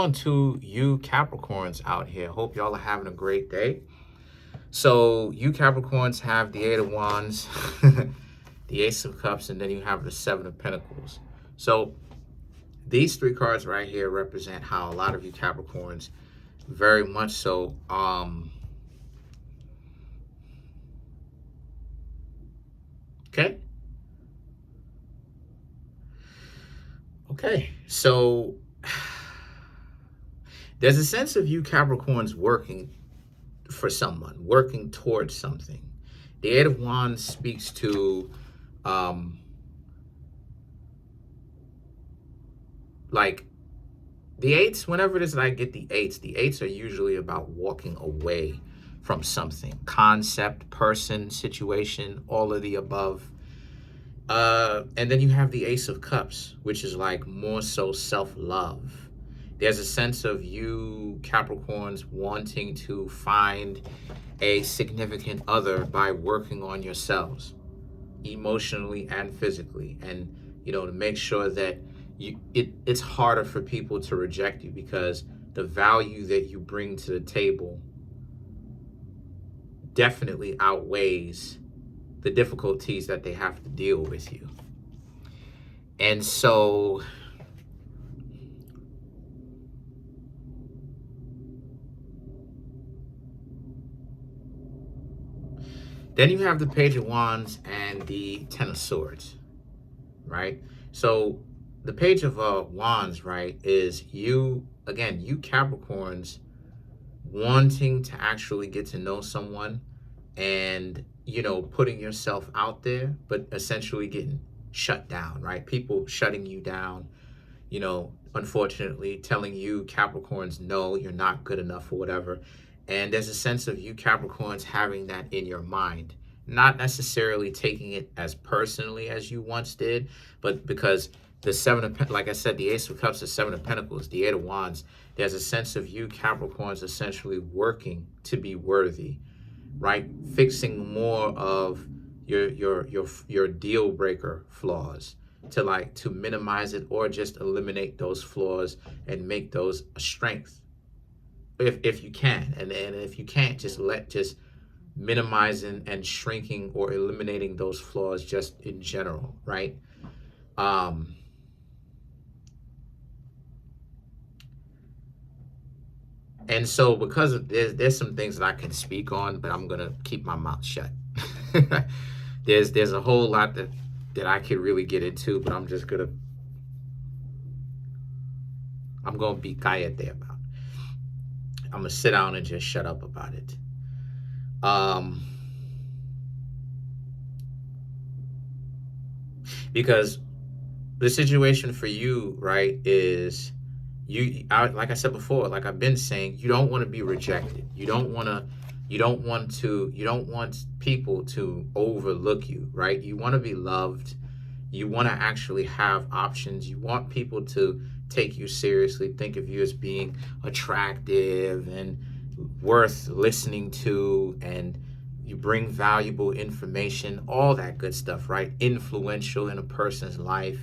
On to you Capricorns out here. Hope y'all are having a great day. So you Capricorns have the Eight of Wands, the Ace of Cups, and then you have the Seven of Pentacles. So these three cards right here represent how a lot of you Capricorns very much so okay, so there's a sense of you Capricorns working for someone, working towards something. The Eight of Wands speaks to like the eights. Whenever it is that I get the eights are usually about walking away from something, concept, person, situation, all of the above. And then you have the Ace of Cups, which is like more so self-love. There's a sense of you Capricorns wanting to find a significant other by working on yourselves emotionally and physically, and to make sure that it's harder for people to reject you because the value that you bring to the table definitely outweighs the difficulties that they have to deal with you. And so then you have the Page of Wands and the Ten of Swords, right? So the Page of Wands, right, is you, again, you Capricorns wanting to actually get to know someone and, putting yourself out there, but essentially getting shut down, right? People shutting you down, unfortunately telling you Capricorns, no, you're not good enough or whatever. And there's a sense of you Capricorns having that in your mind, not necessarily taking it as personally as you once did, but because the Seven of, like I said, the Ace of Cups, the Seven of Pentacles, the Eight of Wands, there's a sense of you Capricorns essentially working to be worthy, right? Fixing more of your deal breaker flaws to minimize it or just eliminate those flaws and make those a strength if you can. And if you can't, just minimizing and shrinking or eliminating those flaws just in general, right? And so because of there's some things that I can speak on, but I'm gonna keep my mouth shut. there's a whole lot that I could really get into, but I'm gonna be callete about it. I'm gonna sit down and just shut up about it. Because the situation for you, right, is like I said before, like I've been saying, you don't want to be rejected. You don't want people to overlook you, right? You want to be loved. You want to actually have options. You want people to take you seriously, think of you as being attractive and worth listening to, and you bring valuable information, all that good stuff, right? Influential in a person's life.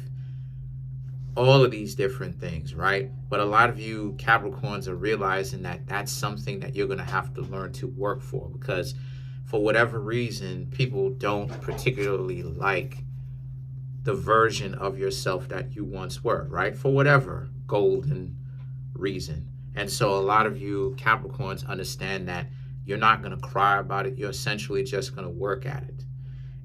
All of these different things, right? But a lot of you Capricorns are realizing that that's something that you're going to have to learn to work for, because for whatever reason, people don't particularly like the version of yourself that you once were, right? For whatever golden reason. And so a lot of you Capricorns understand that you're not going to cry about it. You're essentially just going to work at it.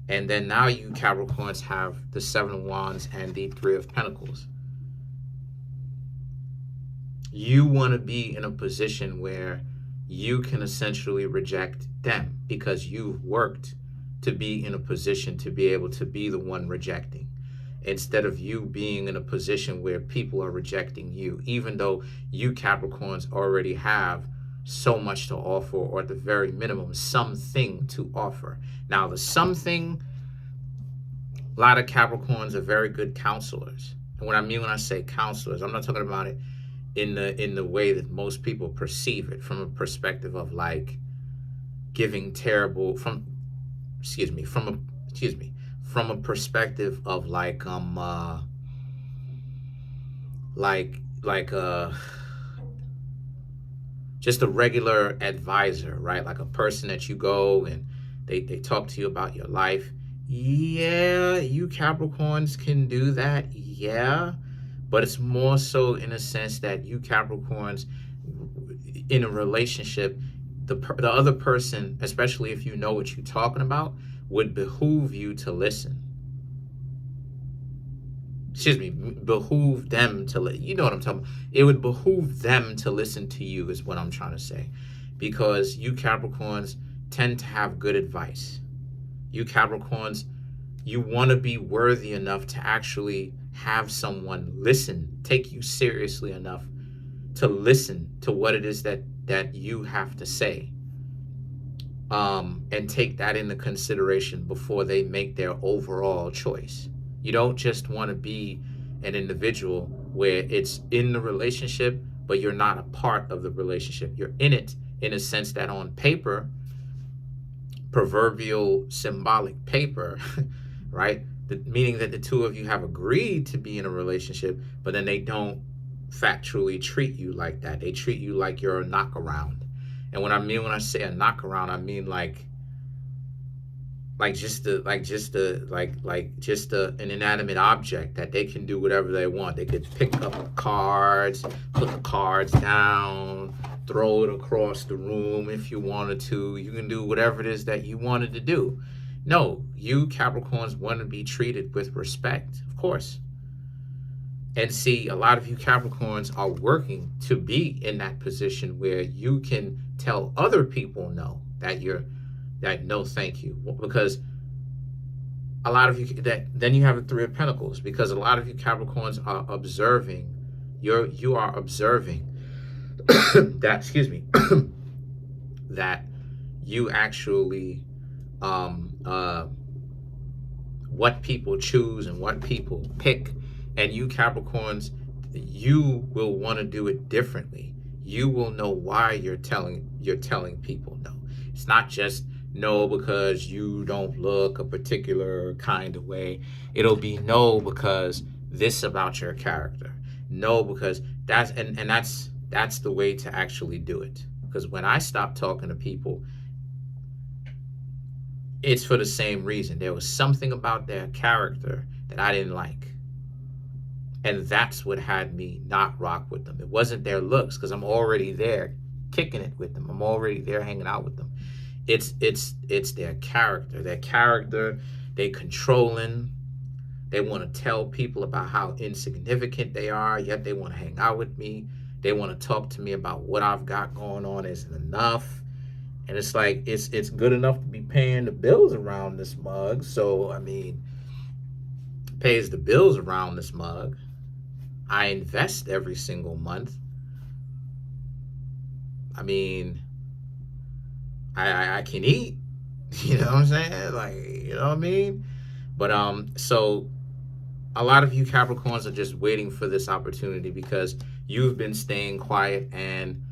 And then now you Capricorns have the Seven of Wands and the Three of Pentacles. You want to be in a position where you can essentially reject them because you've worked to be in a position to be able to be the one rejecting, instead of you being in a position where people are rejecting you, even though you Capricorns already have so much to offer, or at the very minimum, something to offer. Now, the something, a lot of Capricorns are very good counselors. And what I mean when I say counselors, I'm not talking about it in the way that most people perceive it, from a perspective of like giving terrible, from a perspective of just a regular advisor, right? Like a person that you go and they talk to you about your life. Yeah, you Capricorns can do that. Yeah. But it's more so in a sense that you Capricorns in a relationship, the other person, especially if you know what you're talking about, would behoove you to listen. Excuse me, behoove them to you know what I'm talking about. It would behoove them to listen to you is what I'm trying to say, because you Capricorns tend to have good advice. You Capricorns, you want to be worthy enough to actually have someone listen, take you seriously enough to listen to what it is that you have to say, and take that into consideration before they make their overall choice. You don't just want to be an individual where it's in the relationship, but you're not a part of the relationship. You're in it in a sense that on paper, proverbial symbolic paper, right? Meaning that the two of you have agreed to be in a relationship, but then they don't factually treat you like that. They treat you like you're a knockaround. And what I mean when I say a knockaround, I mean like just an inanimate object that they can do whatever they want. They could pick up cards, put the cards down, throw it across the room if you wanted to. You can do whatever it is that you wanted to do. No, you Capricorns want to be treated with respect, of course. And see, a lot of you Capricorns are working to be in that position where you can tell other people no, that no thank you, because a lot of you then you have the Three of Pentacles, because a lot of you Capricorns are observing, you are observing that, excuse me, that you actually what people choose and what people pick. And you Capricorns, you will want to do it differently. You will know why you're telling people no. It's not just no because you don't look a particular kind of way. It'll be no because this about your character. No because that's the way to actually do it. Because when I stopped talking to people, it's for the same reason. There was something about their character that I didn't like. And that's what had me not rock with them. It wasn't their looks, because I'm already there kicking it with them. I'm already there hanging out with them. It's their character. Their character, they controlling. They want to tell people about how insignificant they are, yet they want to hang out with me. They want to talk to me about what I've got going on isn't enough. And it's like, it's good enough to be paying the bills around this mug. So, I mean, pays the bills around this mug. I invest every single month. I mean, I can eat, you know what I'm saying? Like, you know what I mean? But so a lot of you Capricorns are just waiting for this opportunity because you've been staying quiet and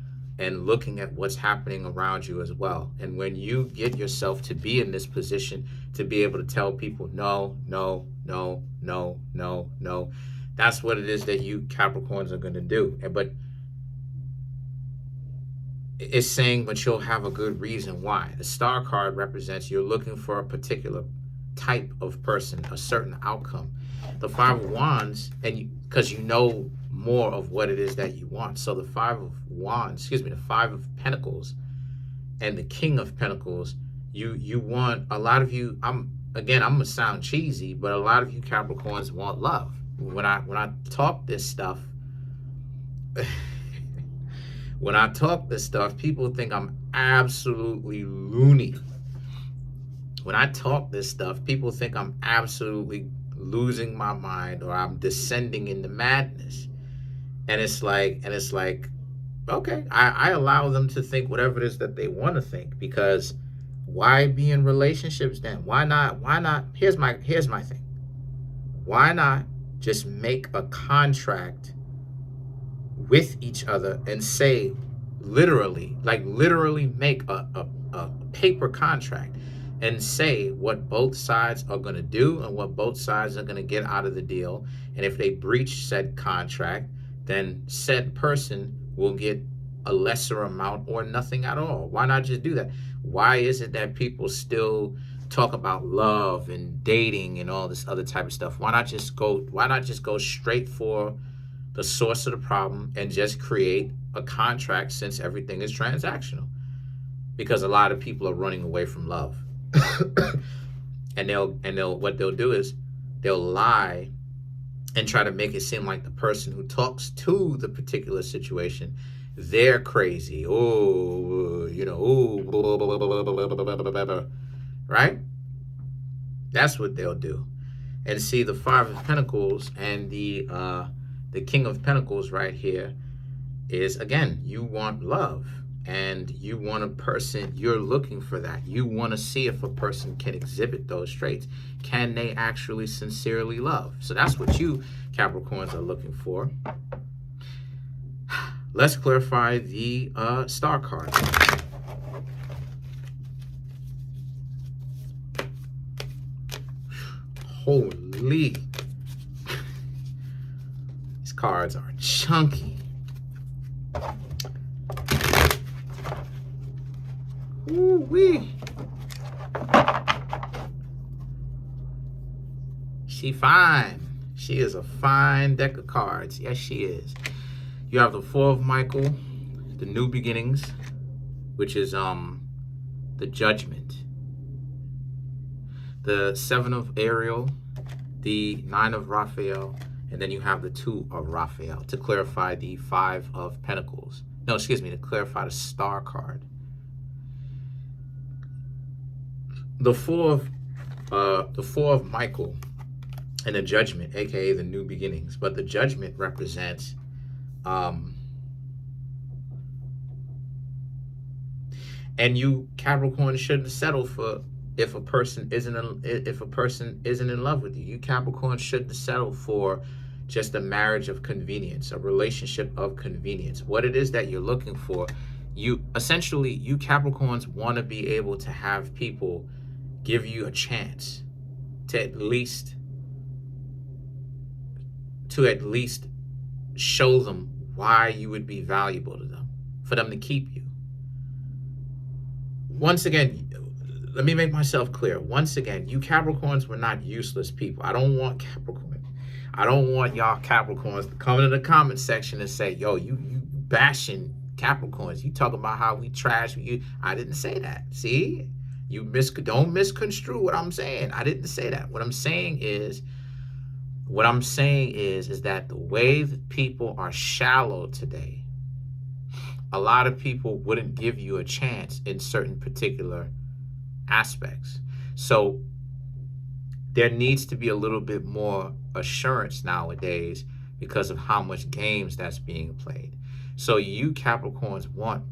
looking at what's happening around you as well. And when you get yourself to be in this position to be able to tell people no, no, no, no, no, no, that's what it is that you Capricorns are going to do. But it's saying, but you'll have a good reason why. The star card represents you're looking for a particular type of person, a certain outcome. The Five of Wands, and because you know more of what it is that you want. So the Five of Wands, excuse me, the Five of Pentacles and the King of Pentacles, you want, a lot of you, I'm gonna sound cheesy, but a lot of you Capricorns want love. When I talk this stuff, when I talk this stuff, people think I'm absolutely loony. When I talk this stuff, people think I'm absolutely losing my mind or I'm descending into madness. And it's like, okay, I allow them to think whatever it is that they want to think, because why be in relationships then? Why not? Here's my thing. Why not just make a contract with each other and say, literally make a paper contract and say what both sides are going to do and what both sides are going to get out of the deal. And if they breach said contract, then said person will get a lesser amount or nothing at all? Why not just do that? Why is it that people still talk about love and dating and all this other type of stuff? Why not just go straight for the source of the problem and just create a contract, since everything is transactional? Because a lot of people are running away from love. and they'll what they'll do is they'll lie and try to make it seem like the person who talks to the particular situation, they're crazy. Oh, blah, blah, blah, blah, right? That's what they'll do. And see, the Five of Pentacles and the King of Pentacles right here is, again, you want love. And you want a person, you're looking for that. You want to see if a person can exhibit those traits. Can they actually sincerely love? So that's what you Capricorns are looking for. Let's clarify the star card. Holy. These cards are chunky. Ooh-wee. She fine. She is a fine deck of cards. Yes, she is. You have the Four of Michael, the New Beginnings, which is the Judgment. The Seven of Ariel, the Nine of Raphael, and then you have the Two of Raphael to clarify the Five of Pentacles. No, excuse me, to clarify the star card. The Four of Michael and the Judgment, aka the New Beginnings, but the Judgment represents and you Capricorn shouldn't settle for if a person isn't in love with you. You Capricorn shouldn't settle for just a marriage of convenience, a relationship of convenience. What it is that you're looking for, you Capricorns want to be able to have people give you a chance to at least show them why you would be valuable to them, for them to keep you. Once again, let me make myself clear. Once again, you Capricorns were not useless people. I don't want y'all Capricorns to come into the comment section and say, yo, you bashing Capricorns. You talking about how we trash you. I didn't say that. See? Don't misconstrue what I'm saying. I didn't say that. What I'm saying is that the way that people are shallow today, a lot of people wouldn't give you a chance in certain particular aspects. So there needs to be a little bit more assurance nowadays because of how much games that's being played. So you Capricorns want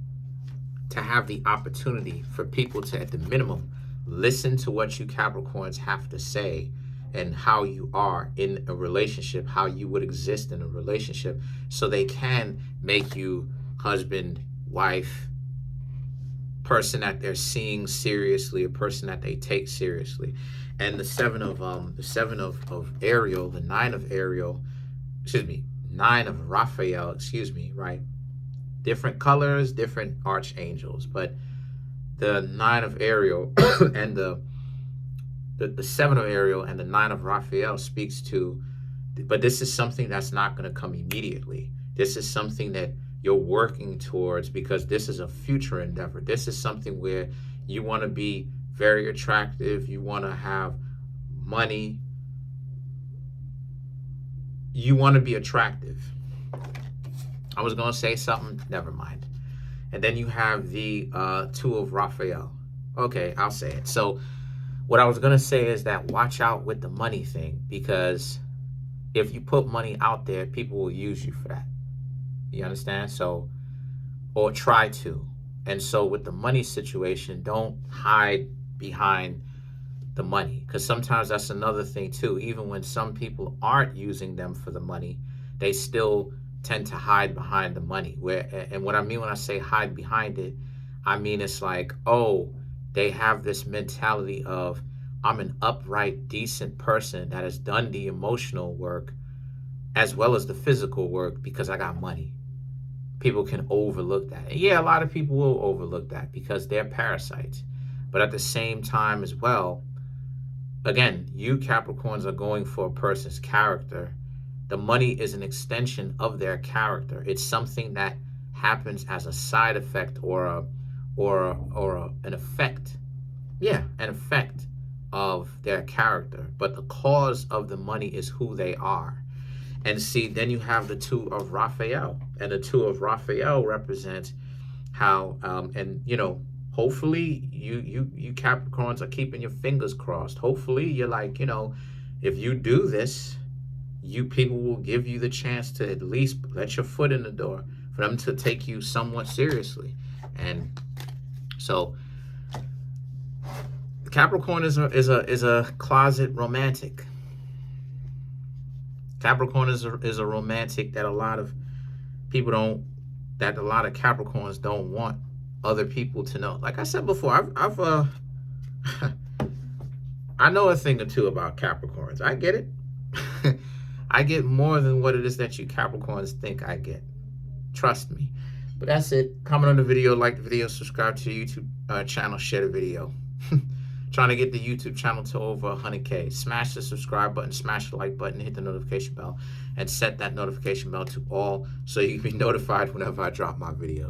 to have the opportunity for people to, at the minimum, listen to what you Capricorns have to say and how you are in a relationship, how you would exist in a relationship, so they can make you husband, wife, person that they're seeing seriously, a person that they take seriously. And the seven of Ariel, the nine of Raphael, right? Different colors, different archangels, but the nine of Ariel and the seven of Ariel and the nine of Raphael speaks to, but this is something that's not going to come immediately. This is something that you're working towards because this is a future endeavor. This is something where you want to be very attractive. You want to have money. You want to be attractive. I was going to say something. Never mind. And then you have the Two of Raphael. Okay, I'll say it. So what I was going to say is that watch out with the money thing, because if you put money out there, people will use you for that. You understand? So, or try to. And so with the money situation, don't hide behind the money, because sometimes that's another thing too. Even when some people aren't using them for the money, they still tend to hide behind the money. And what I mean when I say hide behind it, I mean it's like, oh, they have this mentality of, I'm an upright, decent person that has done the emotional work as well as the physical work because I got money. people can overlook that. And yeah, a lot of people will overlook that because they're parasites. But at the same time as well, again, you Capricorns are going for a person's character. The money is an extension of their character. It's something that happens as a side effect or an effect. Yeah, an effect of their character. But the cause of the money is who they are. And see, then you have the two of Raphael. And the two of Raphael represents how, and you know, hopefully you Capricorns are keeping your fingers crossed. Hopefully you're like, you know, if you do this, you people will give you the chance to at least let your foot in the door for them to take you somewhat seriously. And so Capricorn is a closet romantic. Capricorn is a romantic that a lot of people don't, that a lot of Capricorns don't want other people to know. Like I said before, I've I know a thing or two about Capricorns. I get it. I get more than what it is that you Capricorns think I get. Trust me. But that's it. Comment on the video, like the video, subscribe to the YouTube channel, share the video. Trying to get the YouTube channel to over 100K. Smash the subscribe button, smash the like button, hit the notification bell, and set that notification bell to all so you can be notified whenever I drop my video.